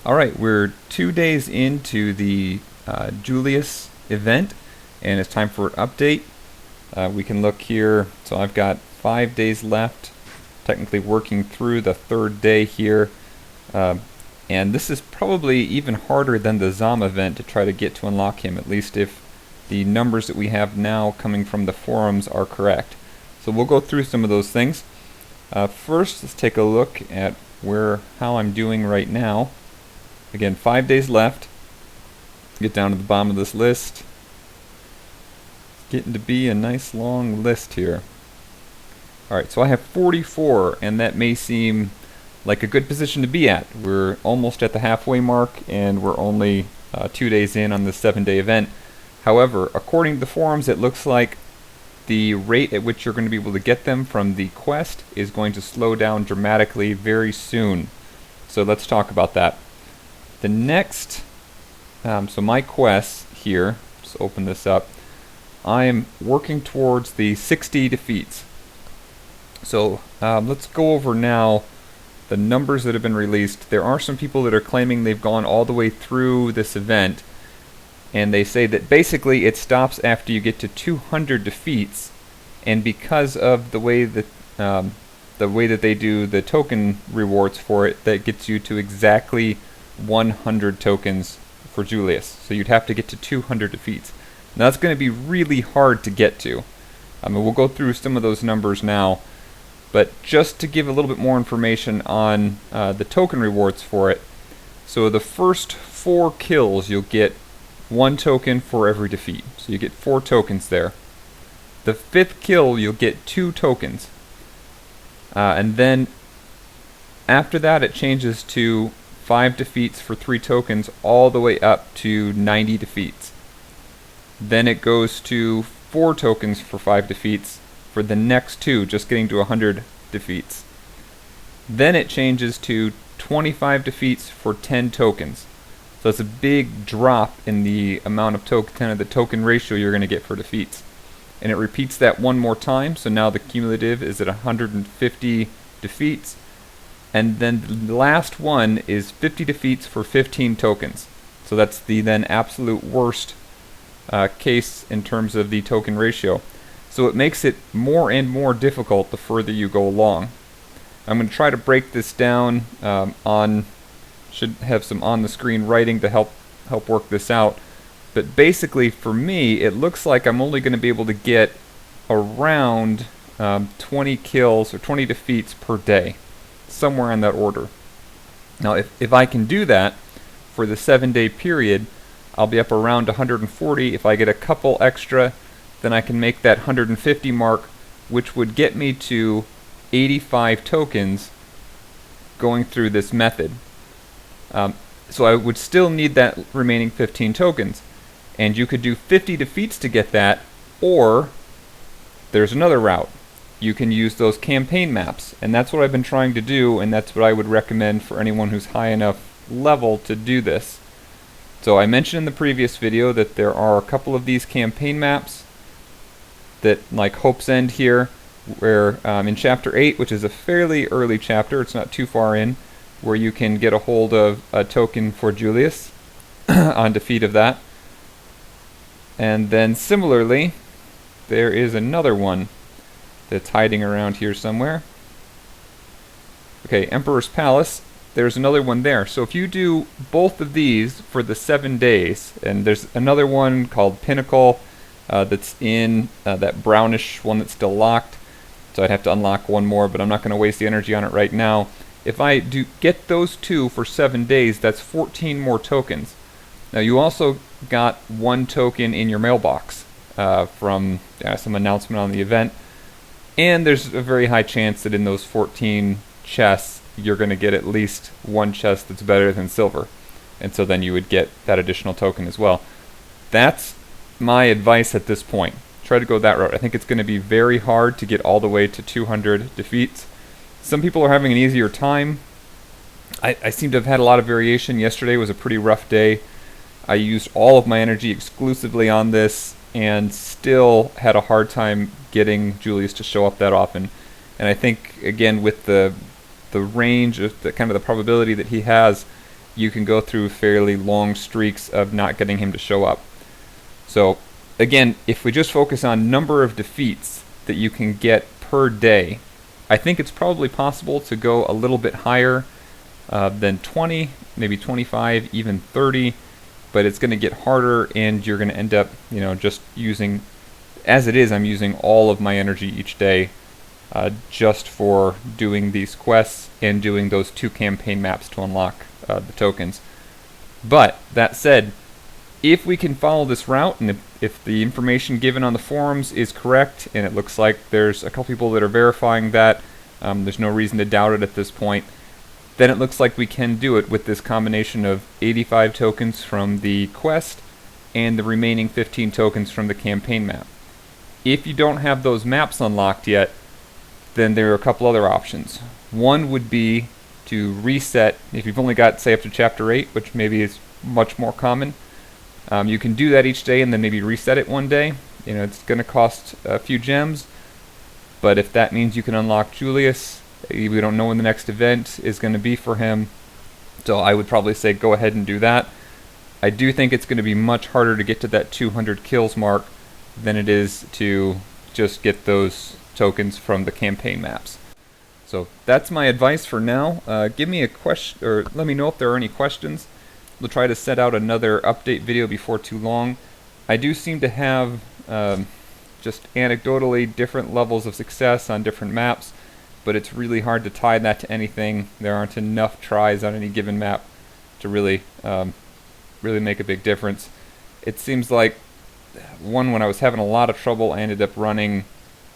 Alright, we're 2 days into the Julius event, and it's time for an update. We can look here, so I've got 5 days left, technically working through the 3rd day here. And this is probably even harder than the Zom event to try to get to unlock him, at least if the numbers that we have now coming from the forums are correct. So we'll go through some of those things. First, let's take a look at how I'm doing right now. Again, 5 days left. Get down to the bottom of this list. It's getting to be a nice long list here. Alright, so I have 44, and that may seem like a good position to be at. We're almost at the halfway mark, and we're only 2 days in on this 7-day event. However, according to the forums, it looks like the rate at which you're going to be able to get them from the quest is going to slow down dramatically very soon. So let's talk about that. The next, so my quests here, just open this up, I am working towards the 60 defeats. So let's go over now the numbers that have been released. There are some people that are claiming they've gone all the way through this event, and they say that basically it stops after you get to 200 defeats, and because of the way that they do the token rewards for it, that gets you to exactly 100 tokens for Julius. So you'd have to get to 200 defeats. Now that's going to be really hard to get to. I mean, we'll go through some of those numbers now, but just to give a little bit more information on the token rewards for it. So the first 4 kills, you'll get 1 token for every defeat. So you get 4 tokens there. The 5th kill, you'll get 2 tokens. And then after that, it changes to 5 defeats for 3 tokens, all the way up to 90 defeats. Then it goes to 4 tokens for 5 defeats for the next 2, just getting to 100 defeats. Then it changes to 25 defeats for 10 tokens. So it's a big drop in the amount of the token ratio you're going to get for defeats. And it repeats that one more time, so now the cumulative is at 150 defeats. And then the last one is 50 defeats for 15 tokens. So that's the then absolute worst case in terms of the token ratio. So it makes it more and more difficult the further you go along. I'm going to try to break this down should have some on-the-screen writing to help work this out. But basically for me, it looks like I'm only going to be able to get around 20 kills or 20 defeats per day. Somewhere in that order. Now if I can do that for the 7-day period, I'll be up around 140. If I get a couple extra, then I can make that 150 mark, which would get me to 85 tokens going through this method. So I would still need that remaining 15 tokens. And you could do 50 defeats to get that, or there's another route. You can use those campaign maps, and that's what I've been trying to do, and that's what I would recommend for anyone who's high enough level to do this. So I mentioned in the previous video that there are a couple of these campaign maps that, like Hope's End here, where in Chapter 8, which is a fairly early chapter, it's not too far in, where you can get a hold of a token for Julius on defeat of that. And then similarly, there is another one that's hiding around here somewhere. Okay, Emperor's Palace, there's another one there. So if you do both of these for the 7 days, and there's another one called Pinnacle that's in that brownish one that's still locked, so I'd have to unlock one more, but I'm not going to waste the energy on it right now. If I do get those 2 for 7 days, that's 14 more tokens. Now you also got 1 token in your mailbox from some announcement on the event. And there's a very high chance that in those 14 chests, you're going to get at least 1 chest that's better than silver. And so then you would get that additional token as well. That's my advice at this point. Try to go that route. I think it's going to be very hard to get all the way to 200 defeats. Some people are having an easier time. I seem to have had a lot of variation. Yesterday was a pretty rough day. I used all of my energy exclusively on this, and still had a hard time getting Julius to show up that often. And I think, again, with the range of the kind of the probability that he has, you can go through fairly long streaks of not getting him to show up. So again, if we just focus on number of defeats that you can get per day, I think it's probably possible to go a little bit higher than 20, maybe 25, even 30, but it's going to get harder, and you're going to end up, just using, as it is, I'm using all of my energy each day just for doing these quests and doing those 2 campaign maps to unlock the tokens. But that said, if we can follow this route, and if the information given on the forums is correct, and it looks like there's a couple people that are verifying that, there's no reason to doubt it at this point, then it looks like we can do it with this combination of 85 tokens from the quest and the remaining 15 tokens from the campaign map. If you don't have those maps unlocked yet, then there are a couple other options. One would be to reset, if you've only got, say, up to Chapter 8, which maybe is much more common. You can do that each day and then maybe reset it one day. It's going to cost a few gems, but if that means you can unlock Julius, we don't know when the next event is going to be for him, so I would probably say go ahead and do that. I do think it's going to be much harder to get to that 200 kills mark than it is to just get those tokens from the campaign maps. So that's my advice for now. Give me a question, or let me know if there are any questions. We'll try to set out another update video before too long. I do seem to have just anecdotally different levels of success on different maps, but it's really hard to tie that to anything. There aren't enough tries on any given map to really make a big difference. It seems like when I was having a lot of trouble, I ended up running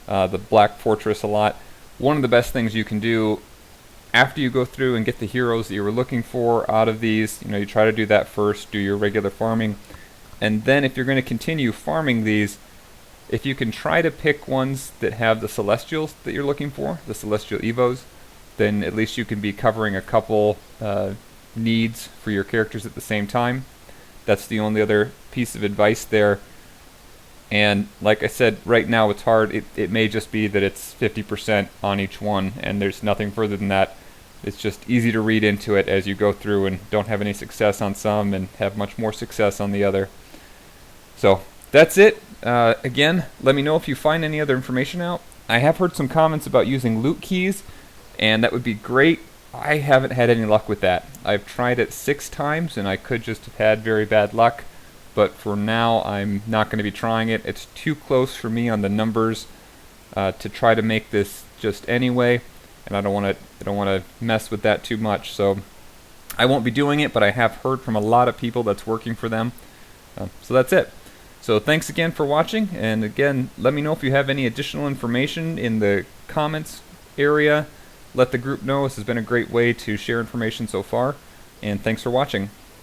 the Black Fortress a lot. One of the best things you can do after you go through and get the heroes that you were looking for out of these, you try to do that first, do your regular farming, and then if you're going to continue farming these, if you can try to pick ones that have the Celestials that you're looking for, the Celestial Evos, then at least you can be covering a couple needs for your characters at the same time. That's the only other piece of advice there. And like I said, right now it's hard. It may just be that it's 50% on each one, and there's nothing further than that. It's just easy to read into it as you go through and don't have any success on some and have much more success on the other. So that's it. Again, let me know if you find any other information out. I have heard some comments about using loot keys, and that would be great. I haven't had any luck with that. I've tried it 6 times, and I could just have had very bad luck. But for now, I'm not going to be trying it. It's too close for me on the numbers to try to make this just anyway, and I don't want to mess with that too much. So I won't be doing it, but I have heard from a lot of people that's working for them. So that's it. So thanks again for watching, and again, let me know if you have any additional information in the comments area. Let the group know. This has been a great way to share information so far, and thanks for watching.